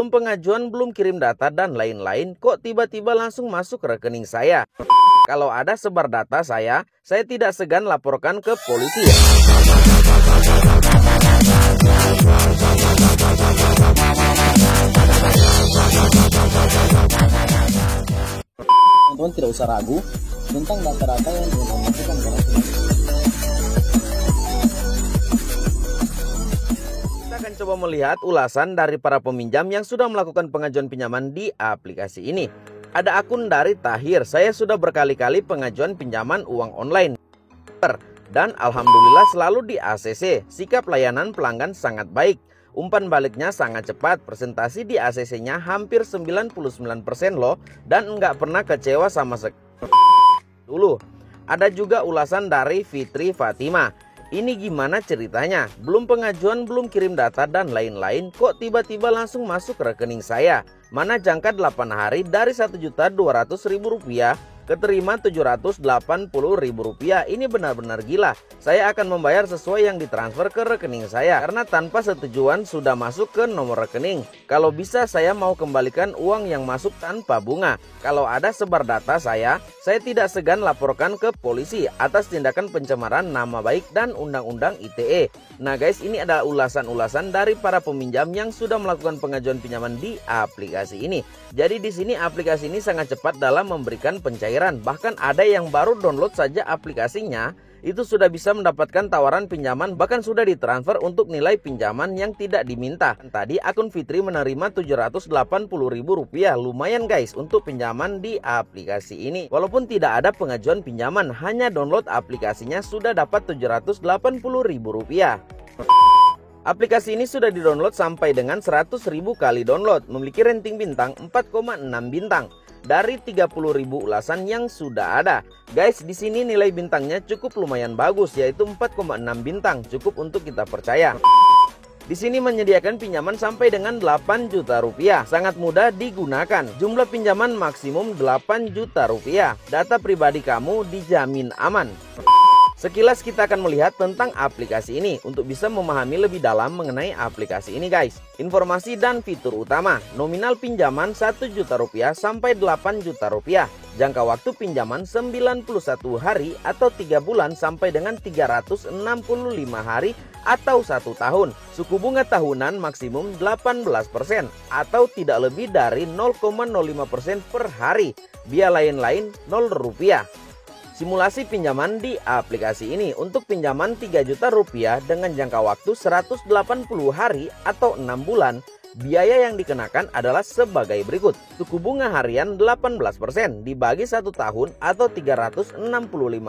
Belum pengajuan, belum kirim data dan lain-lain, kok tiba-tiba langsung masuk ke rekening saya. Kalau ada sebar data saya tidak segan laporkan ke polisi. Teman-teman tidak usah ragu tentang data-data yang dimasukkan ke rekening. Kita akan coba melihat ulasan dari para peminjam yang sudah melakukan pengajuan pinjaman di aplikasi ini. Ada akun dari Tahir, saya sudah berkali-kali pengajuan pinjaman uang online. Dan alhamdulillah selalu di ACC, sikap layanan pelanggan sangat baik. Umpan baliknya sangat cepat, presentasi di ACC-nya hampir 99% loh. Dan nggak pernah kecewa sama sekali. Dulu, ada juga ulasan dari Fitri Fatima. Ini gimana ceritanya? Belum pengajuan, belum kirim data dan lain-lain, kok tiba-tiba langsung masuk ke rekening saya. Mana jangka 8 hari dari Rp1.200.000 keterima Rp780.000. Ini benar-benar gila. Saya akan membayar sesuai yang ditransfer ke rekening saya, karena tanpa setujuan sudah masuk ke nomor rekening. Kalau bisa saya mau kembalikan uang yang masuk tanpa bunga. Kalau ada sebar data saya tidak segan laporkan ke polisi atas tindakan pencemaran nama baik dan undang-undang ITE. Nah guys, ini adalah ulasan-ulasan dari para peminjam yang sudah melakukan pengajuan pinjaman di aplikasi ini. Jadi di sini aplikasi ini sangat cepat dalam memberikan pencairan. Bahkan ada yang baru download saja aplikasinya, itu sudah bisa mendapatkan tawaran pinjaman, bahkan sudah ditransfer untuk nilai pinjaman yang tidak diminta. Tadi akun Fitri menerima Rp780.000. Lumayan guys untuk pinjaman di aplikasi ini. Walaupun tidak ada pengajuan pinjaman, hanya download aplikasinya sudah dapat Rp780.000. Aplikasi ini sudah di-download sampai dengan 100.000 kali download, memiliki rating bintang 4,6 bintang dari 30.000 ulasan yang sudah ada. Guys, di sini nilai bintangnya cukup lumayan bagus, yaitu 4,6 bintang, cukup untuk kita percaya. Di sini menyediakan pinjaman sampai dengan Rp8 juta. Sangat mudah digunakan. Jumlah pinjaman maksimum Rp8 juta. Data pribadi kamu dijamin aman. Sekilas kita akan melihat tentang aplikasi ini untuk bisa memahami lebih dalam mengenai aplikasi ini guys. Informasi dan fitur utama. Nominal pinjaman Rp1 juta sampai Rp8 juta. Jangka waktu pinjaman 91 hari atau 3 bulan sampai dengan 365 hari atau 1 tahun. Suku bunga tahunan maksimum 18% atau tidak lebih dari 0,05% per hari. Biaya lain-lain Rp0. Simulasi pinjaman di aplikasi ini untuk pinjaman Rp3 juta dengan jangka waktu 180 hari atau 6 bulan. Biaya yang dikenakan adalah sebagai berikut. Suku bunga harian 18% dibagi 1 tahun atau 365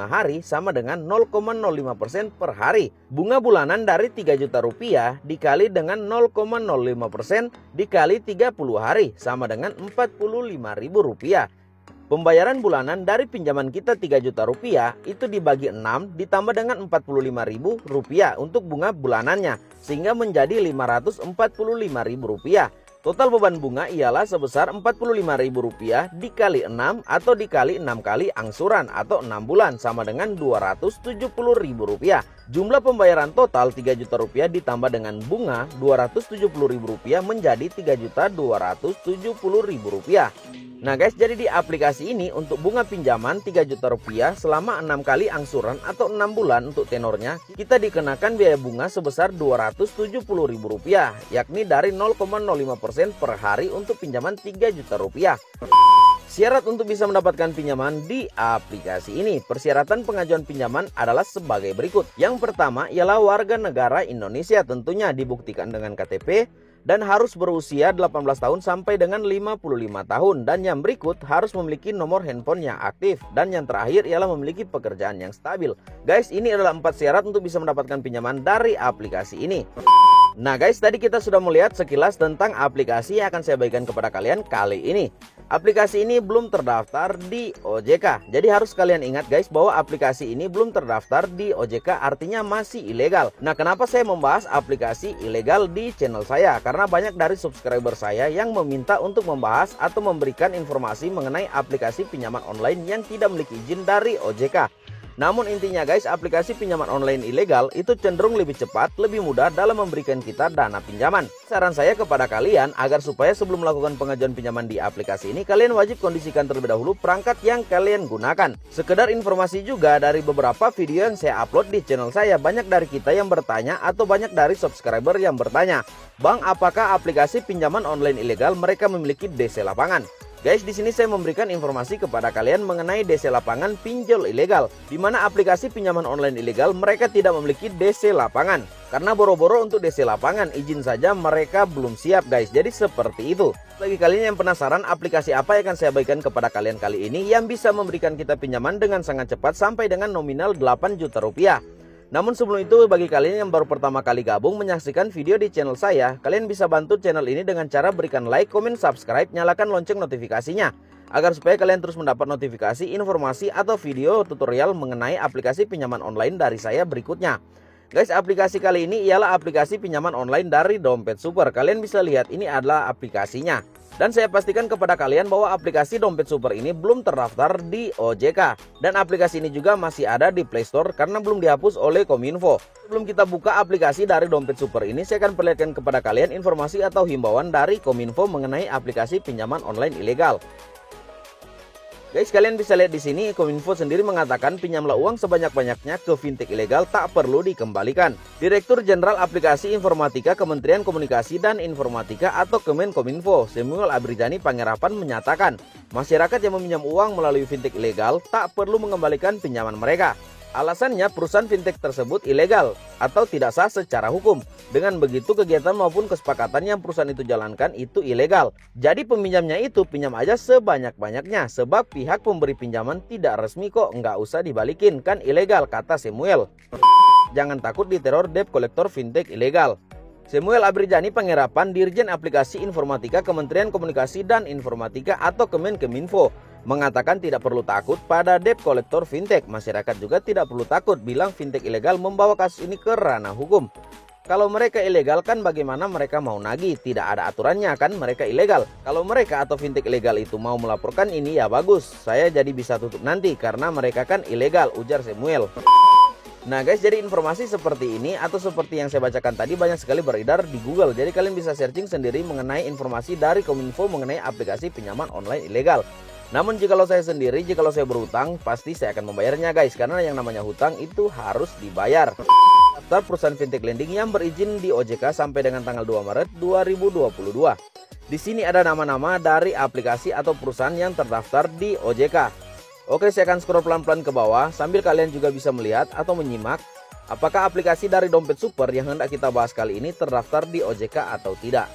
hari sama dengan 0,05% per hari. Bunga bulanan dari Rp3 juta dikali dengan 0,05% dikali 30 hari sama dengan Rp45.000. Pembayaran bulanan dari pinjaman kita Rp3 juta itu dibagi 6 ditambah dengan Rp45.000 untuk bunga bulanannya, sehingga menjadi Rp545.000. Total beban bunga ialah sebesar Rp45.000 dikali 6 atau dikali 6 kali angsuran atau 6 bulan sama dengan Rp270.000. Jumlah pembayaran total Rp3 juta ditambah dengan bunga Rp270.000 menjadi Rp3.270.000. Nah guys, jadi di aplikasi ini untuk bunga pinjaman Rp3 juta selama 6 kali angsuran atau 6 bulan untuk tenornya, kita dikenakan biaya bunga sebesar Rp270.000, yakni dari 0,05% per hari untuk pinjaman Rp3 juta. Syarat untuk bisa mendapatkan pinjaman di aplikasi ini. Persyaratan pengajuan pinjaman adalah sebagai berikut. Yang pertama ialah warga negara Indonesia, tentunya dibuktikan dengan KTP dan harus berusia 18 tahun sampai dengan 55 tahun. Dan yang berikut harus memiliki nomor handphone yang aktif. Dan yang terakhir ialah memiliki pekerjaan yang stabil. Guys, ini adalah 4 syarat untuk bisa mendapatkan pinjaman dari aplikasi ini. Nah guys, tadi kita sudah melihat sekilas tentang aplikasi yang akan saya bagikan kepada kalian kali ini. Aplikasi ini belum terdaftar di OJK. Jadi harus kalian ingat guys bahwa aplikasi ini belum terdaftar di OJK, artinya masih ilegal. Nah kenapa saya membahas aplikasi ilegal di channel saya? Karena banyak dari subscriber saya yang meminta untuk membahas atau memberikan informasi mengenai aplikasi pinjaman online yang tidak memiliki izin dari OJK. Namun intinya guys, aplikasi pinjaman online ilegal itu cenderung lebih cepat, lebih mudah dalam memberikan kita dana pinjaman. Saran saya kepada kalian agar supaya sebelum melakukan pengajuan pinjaman di aplikasi ini, kalian wajib kondisikan terlebih dahulu perangkat yang kalian gunakan. Sekedar informasi juga, dari beberapa video yang saya upload di channel saya, banyak dari kita yang bertanya atau banyak dari subscriber yang bertanya, "Bang, apakah aplikasi pinjaman online ilegal mereka memiliki DC lapangan?" Guys, di sini saya memberikan informasi kepada kalian mengenai DC lapangan pinjol ilegal, di mana aplikasi pinjaman online ilegal mereka tidak memiliki DC lapangan. Karena boro-boro untuk DC lapangan, izin saja mereka belum siap guys. Jadi seperti itu. Bagi kalian yang penasaran aplikasi apa yang akan saya bagikan kepada kalian kali ini yang bisa memberikan kita pinjaman dengan sangat cepat sampai dengan nominal 8 juta rupiah. Namun sebelum itu, bagi kalian yang baru pertama kali gabung menyaksikan video di channel saya, kalian bisa bantu channel ini dengan cara berikan like, komen, subscribe, nyalakan lonceng notifikasinya, agar supaya kalian terus mendapat notifikasi, informasi, atau video tutorial mengenai aplikasi pinjaman online dari saya berikutnya. Guys, aplikasi kali ini ialah aplikasi pinjaman online dari Dompet Super. Kalian bisa lihat ini adalah aplikasinya. Dan saya pastikan kepada kalian bahwa aplikasi Dompet Super ini belum terdaftar di OJK. Dan aplikasi ini juga masih ada di Play Store karena belum dihapus oleh Kominfo. Sebelum kita buka aplikasi dari Dompet Super ini, saya akan perlihatkan kepada kalian informasi atau himbauan dari Kominfo mengenai aplikasi pinjaman online ilegal. Guys, kalian bisa lihat di sini Kominfo sendiri mengatakan pinjamlah uang sebanyak-banyaknya ke fintech ilegal tak perlu dikembalikan. Direktur Jenderal Aplikasi Informatika Kementerian Komunikasi dan Informatika atau Kemenkominfo, Samuel Abrijani Panggerapan menyatakan, masyarakat yang meminjam uang melalui fintech ilegal tak perlu mengembalikan pinjaman mereka. Alasannya perusahaan fintech tersebut ilegal atau tidak sah secara hukum. Dengan begitu kegiatan maupun kesepakatan yang perusahaan itu jalankan itu ilegal. Jadi peminjamnya itu pinjam aja sebanyak-banyaknya, sebab pihak pemberi pinjaman tidak resmi kok, nggak usah dibalikin, kan ilegal, kata Samuel. Jangan takut diteror debt collector fintech ilegal. Samuel Abrijani Panggerapan, Dirjen Aplikasi Informatika Kementerian Komunikasi dan Informatika atau Kemenkominfo, mengatakan tidak perlu takut pada debt collector fintech. Masyarakat juga tidak perlu takut, bilang fintech ilegal membawa kasus ini ke ranah hukum. Kalau mereka ilegal kan bagaimana mereka mau nagih? Tidak ada aturannya kan, mereka ilegal. Kalau mereka atau fintech ilegal itu mau melaporkan ini ya bagus, saya jadi bisa tutup nanti karena mereka kan ilegal, ujar Samuel. Nah guys, jadi informasi seperti ini atau seperti yang saya bacakan tadi banyak sekali beredar di Google. Jadi kalian bisa searching sendiri mengenai informasi dari Kominfo mengenai aplikasi pinjaman online ilegal. Namun jikalau saya sendiri, jikalau saya berhutang, pasti saya akan membayarnya guys. Karena yang namanya hutang itu harus dibayar. Daftar perusahaan fintech lending yang berizin di OJK sampai dengan tanggal 2 Maret 2022. Di sini ada nama-nama dari aplikasi atau perusahaan yang terdaftar di OJK. Oke, saya akan scroll pelan-pelan ke bawah sambil kalian juga bisa melihat atau menyimak apakah aplikasi dari Dompet Super yang hendak kita bahas kali ini terdaftar di OJK atau tidak.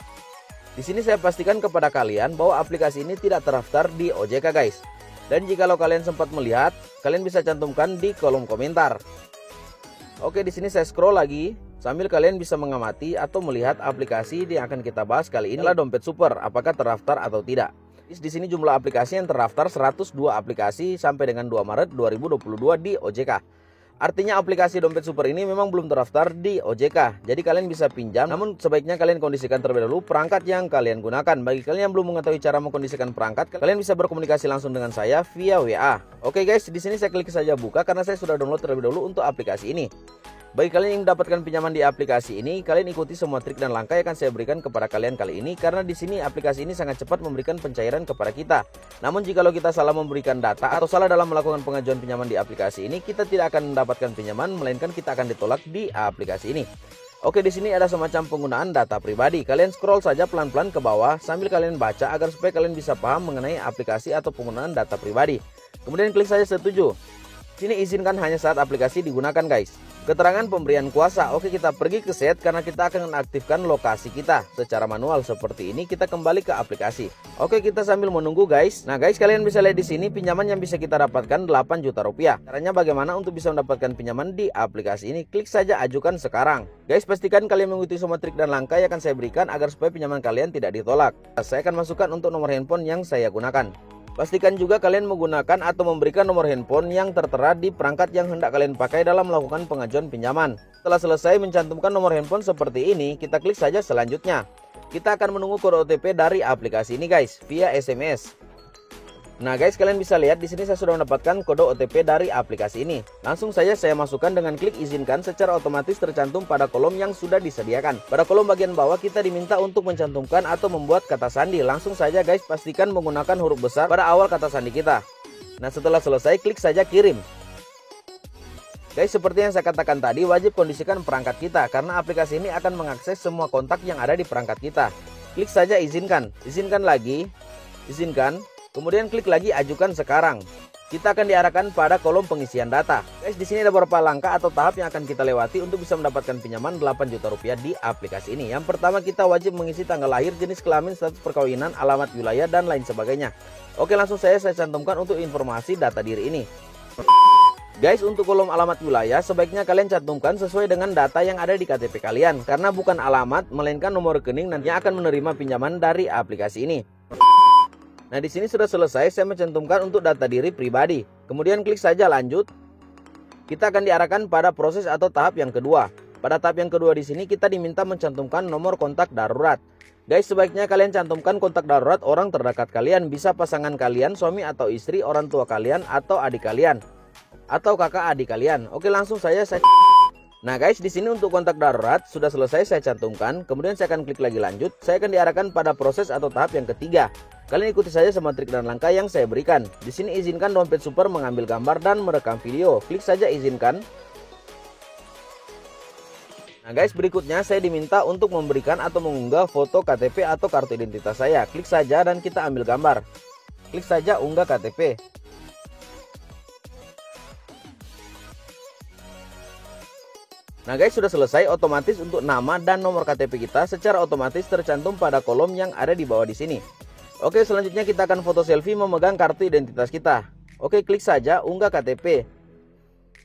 Di sini saya pastikan kepada kalian bahwa aplikasi ini tidak terdaftar di OJK guys. Dan jikalau kalian sempat melihat, kalian bisa cantumkan di kolom komentar. Oke, di sini saya scroll lagi sambil kalian bisa mengamati atau melihat aplikasi yang akan kita bahas kali ini adalah Dompet Super, apakah terdaftar atau tidak. Di sini jumlah aplikasi yang terdaftar 102 aplikasi sampai dengan 2 Maret 2022 di OJK. Artinya aplikasi Dompet Super ini memang belum terdaftar di OJK. Jadi kalian bisa pinjam, namun sebaiknya kalian kondisikan terlebih dahulu perangkat yang kalian gunakan. Bagi kalian yang belum mengetahui cara mengkondisikan perangkat, kalian bisa berkomunikasi langsung dengan saya via WA. Oke guys, di sini saya klik saja buka karena saya sudah download terlebih dahulu untuk aplikasi ini. Bagi kalian yang mendapatkan pinjaman di aplikasi ini, kalian ikuti semua trik dan langkah yang akan saya berikan kepada kalian kali ini karena di sini aplikasi ini sangat cepat memberikan pencairan kepada kita. Namun jikalau kita salah memberikan data atau salah dalam melakukan pengajuan pinjaman di aplikasi ini, kita tidak akan mendapatkan pinjaman melainkan kita akan ditolak di aplikasi ini. Oke, di sini ada semacam penggunaan data pribadi. Kalian scroll saja pelan-pelan ke bawah sambil kalian baca agar supaya kalian bisa paham mengenai aplikasi atau penggunaan data pribadi. Kemudian klik saja setuju. Sini izinkan hanya saat aplikasi digunakan guys. Keterangan pemberian kuasa. Oke, kita pergi ke set karena kita akan mengaktifkan lokasi kita secara manual seperti ini. Kita kembali ke aplikasi. Oke, kita sambil menunggu guys. Nah guys, kalian bisa lihat di sini pinjaman yang bisa kita dapatkan 8 juta rupiah. Caranya bagaimana untuk bisa mendapatkan pinjaman di aplikasi ini? Klik saja ajukan sekarang. Guys, pastikan kalian mengikuti semua trik dan langkah yang akan saya berikan agar supaya pinjaman kalian tidak ditolak. Saya akan masukkan untuk nomor handphone yang saya gunakan. Pastikan juga kalian menggunakan atau memberikan nomor handphone yang tertera di perangkat yang hendak kalian pakai dalam melakukan pengajuan pinjaman. Setelah selesai mencantumkan nomor handphone seperti ini, kita klik saja selanjutnya. Kita akan menunggu kode OTP dari aplikasi ini guys, via SMS. Nah guys, kalian bisa lihat di sini saya sudah mendapatkan kode OTP dari aplikasi ini. Langsung saja saya masukkan dengan klik izinkan, secara otomatis tercantum pada kolom yang sudah disediakan. Pada kolom bagian bawah kita diminta untuk mencantumkan atau membuat kata sandi. Langsung saja guys, pastikan menggunakan huruf besar pada awal kata sandi kita. Nah setelah selesai, klik saja kirim. Guys, seperti yang saya katakan tadi, wajib kondisikan perangkat kita karena aplikasi ini akan mengakses semua kontak yang ada di perangkat kita. Klik saja izinkan, izinkan lagi, izinkan. Kemudian klik lagi ajukan sekarang. Kita akan diarahkan pada kolom pengisian data. Guys, di sini ada beberapa langkah atau tahap yang akan kita lewati untuk bisa mendapatkan pinjaman 8 juta rupiah di aplikasi ini. Yang pertama, kita wajib mengisi tanggal lahir, jenis kelamin, status perkawinan, alamat wilayah, dan lain sebagainya. Oke, langsung saya cantumkan untuk informasi data diri ini. Guys, untuk kolom alamat wilayah sebaiknya kalian cantumkan sesuai dengan data yang ada di KTP kalian, karena bukan alamat melainkan nomor rekening nantinya akan menerima pinjaman dari aplikasi ini. Nah di sini sudah selesai, saya mencantumkan untuk data diri pribadi. Kemudian klik saja lanjut. Kita akan diarahkan pada proses atau tahap yang kedua. Pada tahap yang kedua di sini kita diminta mencantumkan nomor kontak darurat. Guys, sebaiknya kalian cantumkan kontak darurat orang terdekat kalian, bisa pasangan kalian, suami atau istri, orang tua kalian, atau adik kalian, atau kakak adik kalian. Oke, langsung saja saya. Nah guys, di sini untuk kontak darurat sudah selesai saya cantumkan. Kemudian saya akan klik lagi lanjut. Saya akan diarahkan pada proses atau tahap yang ketiga. Kalian ikuti saja semua trik dan langkah yang saya berikan. Di sini izinkan dompet super mengambil gambar dan merekam video. Klik saja izinkan. Nah guys, berikutnya saya diminta untuk memberikan atau mengunggah foto KTP atau kartu identitas saya. Klik saja dan kita ambil gambar. Klik saja unggah KTP. Nah guys, sudah selesai. Otomatis untuk nama dan nomor KTP kita secara otomatis tercantum pada kolom yang ada di bawah di sini. Oke, selanjutnya kita akan foto selfie memegang kartu identitas kita. Oke, klik saja unggah KTP.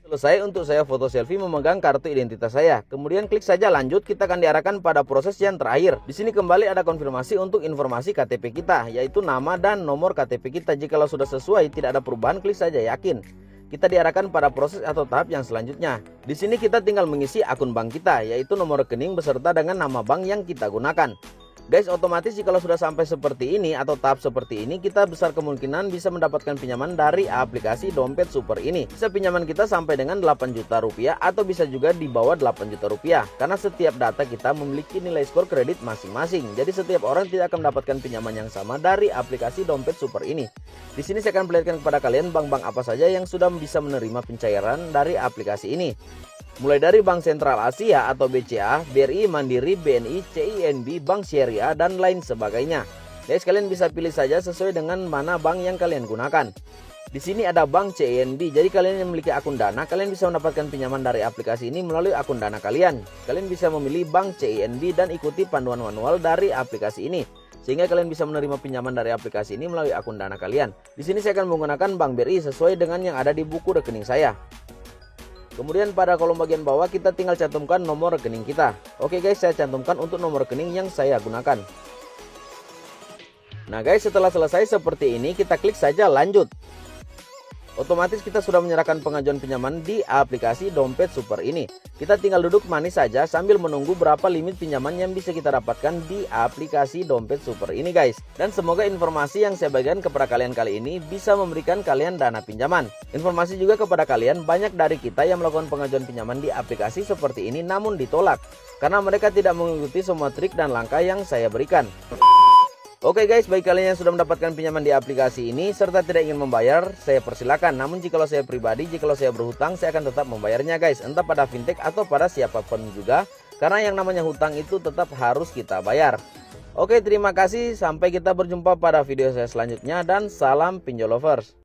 Selesai untuk saya foto selfie memegang kartu identitas saya. Kemudian klik saja lanjut. Kita akan diarahkan pada proses yang terakhir. Di sini kembali ada konfirmasi untuk informasi KTP kita, yaitu nama dan nomor KTP kita. Jikalau sudah sesuai, tidak ada perubahan, klik saja yakin. Kita diarahkan pada proses atau tahap yang selanjutnya. Di sini kita tinggal mengisi akun bank kita, yaitu nomor rekening beserta dengan nama bank yang kita gunakan. Guys, otomatis jika sudah sampai seperti ini atau tahap seperti ini, kita besar kemungkinan bisa mendapatkan pinjaman dari aplikasi dompet super ini. Bisa pinjaman kita sampai dengan 8 juta rupiah atau bisa juga di bawah 8 juta rupiah. Karena setiap data kita memiliki nilai skor kredit masing-masing. Jadi setiap orang tidak akan mendapatkan pinjaman yang sama dari aplikasi dompet super ini. Di sini saya akan perlihatkan kepada kalian bank-bank apa saja yang sudah bisa menerima pencairan dari aplikasi ini. Mulai dari Bank Sentral Asia atau BCA, BRI, Mandiri, BNI, CIMB, Bank Syariah, dan lain sebagainya. Guys, kalian bisa pilih saja sesuai dengan mana bank yang kalian gunakan. Di sini ada Bank CIMB, jadi kalian yang memiliki akun Dana, kalian bisa mendapatkan pinjaman dari aplikasi ini melalui akun Dana kalian. Kalian bisa memilih Bank CIMB dan ikuti panduan manual dari aplikasi ini, sehingga kalian bisa menerima pinjaman dari aplikasi ini melalui akun Dana kalian. Di sini saya akan menggunakan Bank BRI sesuai dengan yang ada di buku rekening saya. Kemudian pada kolom bagian bawah kita tinggal cantumkan nomor rekening kita. Oke guys, saya cantumkan untuk nomor rekening yang saya gunakan. Nah guys, setelah selesai seperti ini, kita klik saja lanjut. Otomatis kita sudah menyerahkan pengajuan pinjaman di aplikasi dompet super ini. Kita tinggal duduk manis saja sambil menunggu berapa limit pinjaman yang bisa kita dapatkan di aplikasi dompet super ini guys. Dan semoga informasi yang saya bagikan kepada kalian kali ini bisa memberikan kalian dana pinjaman. Informasi juga kepada kalian, banyak dari kita yang melakukan pengajuan pinjaman di aplikasi seperti ini namun ditolak karena mereka tidak mengikuti semua trik dan langkah yang saya berikan. Oke guys, bagi kalian yang sudah mendapatkan pinjaman di aplikasi ini serta tidak ingin membayar, saya persilakan. Namun jikalau saya pribadi, jikalau saya berhutang, saya akan tetap membayarnya guys, entah pada fintech atau pada siapapun juga, karena yang namanya hutang itu tetap harus kita bayar. Oke, terima kasih, sampai kita berjumpa pada video saya selanjutnya, dan salam pinjol lovers.